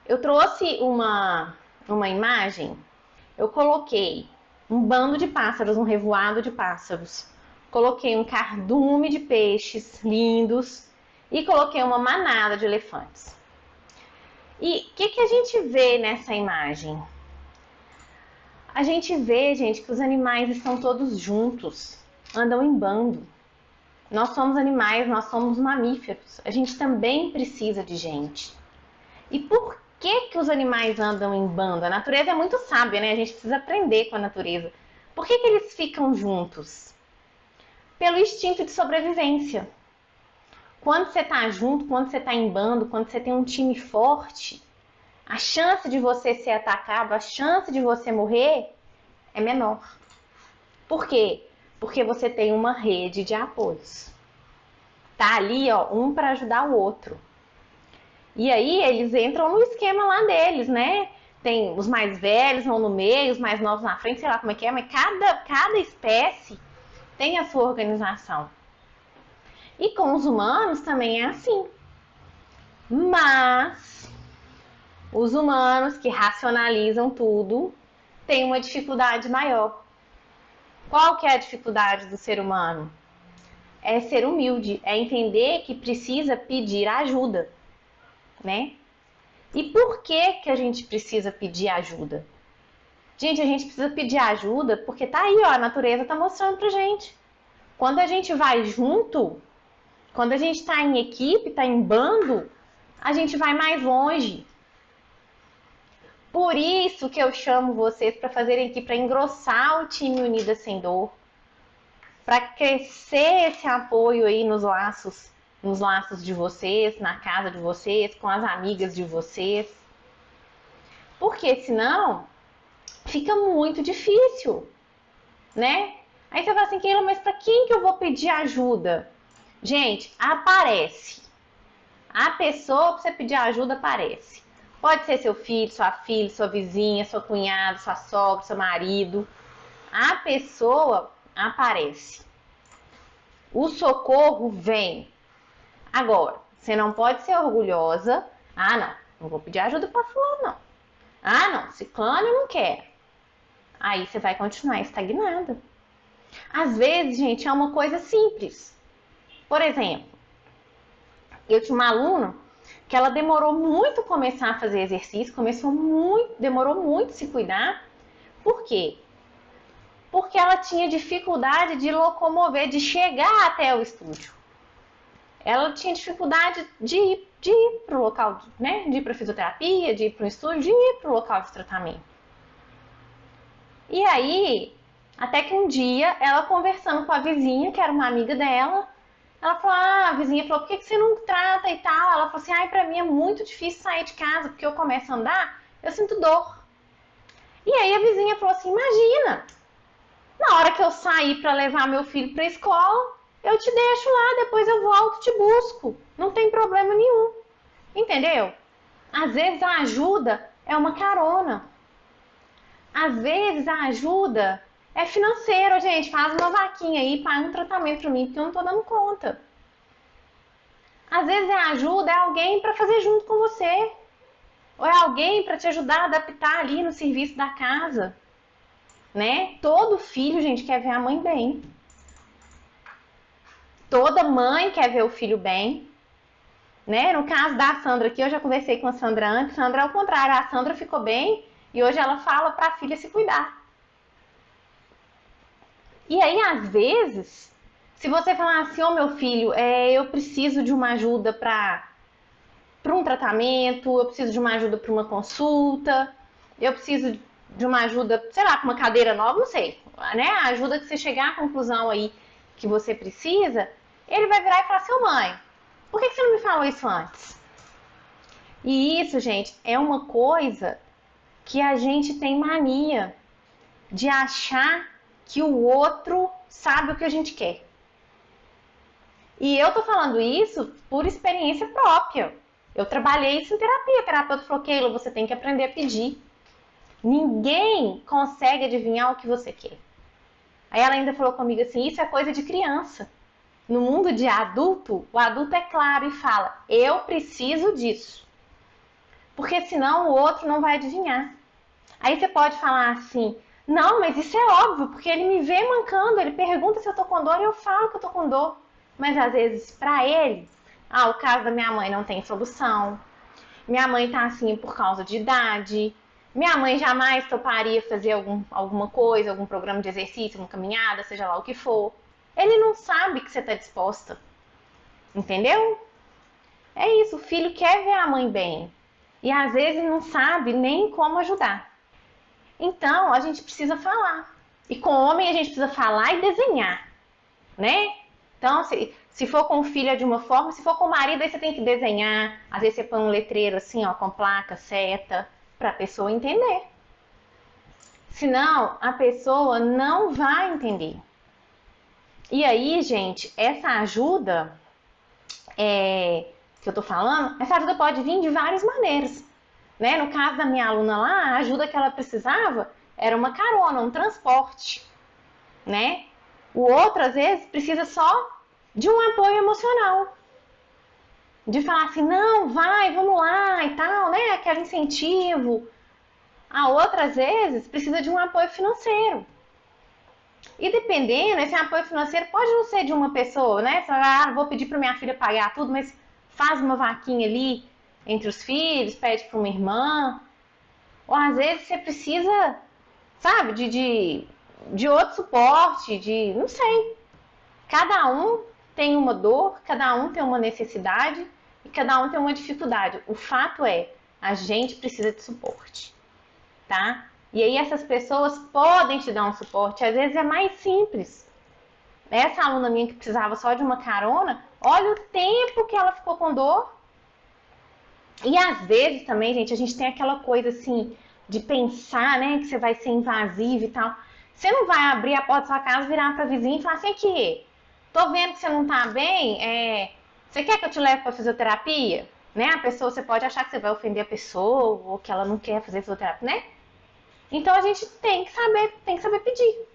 Eu trouxe uma imagem, eu coloquei um bando de pássaros, um revoado de pássaros. Coloquei um cardume de peixes lindos e coloquei uma manada de elefantes. E o que a gente vê nessa imagem? A gente vê, gente, que os animais estão todos juntos, andam em bando. Nós somos animais, nós somos mamíferos. A gente também precisa de gente. E por que os animais andam em bando? A natureza é muito sábia, né? A gente precisa aprender com a natureza. Por que eles ficam juntos? Pelo instinto de sobrevivência. Quando você está junto, quando você está em bando, quando você tem um time forte, a chance de você ser atacado, a chance de você morrer é menor. Por quê? Porque você tem uma rede de apoios. Tá ali, ó, um para ajudar o outro. E aí eles entram no esquema lá deles, né? Tem os mais velhos vão no meio, os mais novos na frente, sei lá como é que é, mas cada espécie tem a sua organização. E com os humanos também é assim. Mas os humanos que racionalizam tudo têm uma dificuldade maior. Qual que é a dificuldade do ser humano? É ser humilde, é entender que precisa pedir ajuda, né? E por que a gente precisa pedir ajuda? Gente, a gente precisa pedir ajuda porque tá aí, ó, a natureza tá mostrando pra gente. Quando a gente vai junto, quando a gente tá em equipe, tá em bando, a gente vai mais longe. Por isso que eu chamo vocês para fazerem aqui, para engrossar o time Unidas Sem Dor, para crescer esse apoio aí nos laços de vocês, na casa de vocês, com as amigas de vocês. Porque senão fica muito difícil, né? Aí você fala assim, Keila, mas para quem que eu vou pedir ajuda? Gente, aparece. A pessoa para você pedir ajuda aparece. Pode ser seu filho, sua filha, sua vizinha, sua cunhada, sua sogra, seu marido. A pessoa aparece. O socorro vem. Agora, você não pode ser orgulhosa. Ah, não vou pedir ajuda para fulano, não. Ah, não, ciclano eu não quero. Aí você vai continuar estagnada. Às vezes, gente, é uma coisa simples. Por exemplo, eu tinha uma aluna que ela demorou muito a começar a fazer exercício, demorou muito a se cuidar. Por quê? Porque ela tinha dificuldade de locomover, de chegar até o estúdio. Ela tinha dificuldade de ir para o local, né? De ir para a fisioterapia, de ir para o estúdio, de ir para o local de tratamento. E aí, até que um dia, ela conversando com a vizinha, que era uma amiga dela, ela falou, a vizinha falou, por que você não trata e tal? Ela falou assim, pra mim é muito difícil sair de casa, porque eu começo a andar, eu sinto dor. E aí a vizinha falou assim, imagina, na hora que eu sair para levar meu filho para a escola, eu te deixo lá, depois eu volto e te busco. Não tem problema nenhum. Entendeu? Às vezes a ajuda é uma carona. Às vezes a ajuda é financeiro, gente. Faz uma vaquinha aí, paga um tratamento para mim, porque eu não tô dando conta. Às vezes a ajuda é alguém para fazer junto com você. Ou é alguém para te ajudar a adaptar ali no serviço da casa. Né? Todo filho, gente, quer ver a mãe bem. Toda mãe quer ver o filho bem. Né? No caso da Sandra aqui, eu já conversei com a Sandra antes. Sandra, ao contrário, a Sandra ficou bem e hoje ela fala para a filha se cuidar. E aí, às vezes, se você falar assim, ô meu filho, eu preciso de uma ajuda para um tratamento, eu preciso de uma ajuda para uma consulta, eu preciso de uma ajuda, sei lá, com uma cadeira nova, não sei, né? A ajuda que você chegar à conclusão aí que você precisa, ele vai virar e falar assim, ô mãe, por que você não me falou isso antes? E isso, gente, é uma coisa que a gente tem mania de achar que o outro sabe o que a gente quer. E eu tô falando isso por experiência própria. Eu trabalhei isso em terapia. A terapeuta falou, Keila, você tem que aprender a pedir. Ninguém consegue adivinhar o que você quer. Aí ela ainda falou comigo assim, isso é coisa de criança. No mundo de adulto, o adulto é claro e fala, eu preciso disso. porque senão o outro não vai adivinhar. Aí você pode falar assim, não, mas isso é óbvio, porque ele me vê mancando, ele pergunta se eu tô com dor e eu falo que eu tô com dor. Mas às vezes, pra ele, o caso da minha mãe não tem solução. Minha mãe tá assim por causa de idade. Minha mãe jamais toparia fazer alguma coisa, algum programa de exercício, uma caminhada, seja lá o que for. Ele não sabe que você tá disposta. Entendeu? É isso, o filho quer ver a mãe bem. E às vezes não sabe nem como ajudar. Então, a gente precisa falar. E com o homem a gente precisa falar e desenhar, né? Então, se for com o filho é de uma forma, se for com o marido, aí você tem que desenhar. Às vezes você põe um letreiro assim, ó, com placa, seta, para a pessoa entender. Senão, a pessoa não vai entender. E aí, gente, essa ajuda que eu tô falando, essa ajuda pode vir de várias maneiras. Né? No caso da minha aluna lá, a ajuda que ela precisava era uma carona, um transporte, né? O outro, às vezes, precisa só de um apoio emocional. De falar assim, não, vai, vamos lá e tal, né? Aquele incentivo. A outra, às vezes, precisa de um apoio financeiro. E dependendo, esse apoio financeiro pode não ser de uma pessoa, né? Você vai, vou pedir para minha filha pagar tudo, mas faz uma vaquinha ali entre os filhos, pede para uma irmã. Ou às vezes você precisa, sabe, de outro suporte, não sei. Cada um tem uma dor, cada um tem uma necessidade e cada um tem uma dificuldade. O fato é, a gente precisa de suporte, tá? E aí essas pessoas podem te dar um suporte, às vezes é mais simples. Essa aluna minha que precisava só de uma carona, olha o tempo que ela ficou com dor. E às vezes também, gente, a gente tem aquela coisa assim de pensar, né, que você vai ser invasivo e tal. Você não vai abrir a porta da sua casa, virar para vizinha e falar assim, aqui, tô vendo que você não tá bem, você quer que eu te leve para fisioterapia? Né? A pessoa, você pode achar que você vai ofender a pessoa ou que ela não quer fazer fisioterapia, né? Então a gente tem que saber pedir.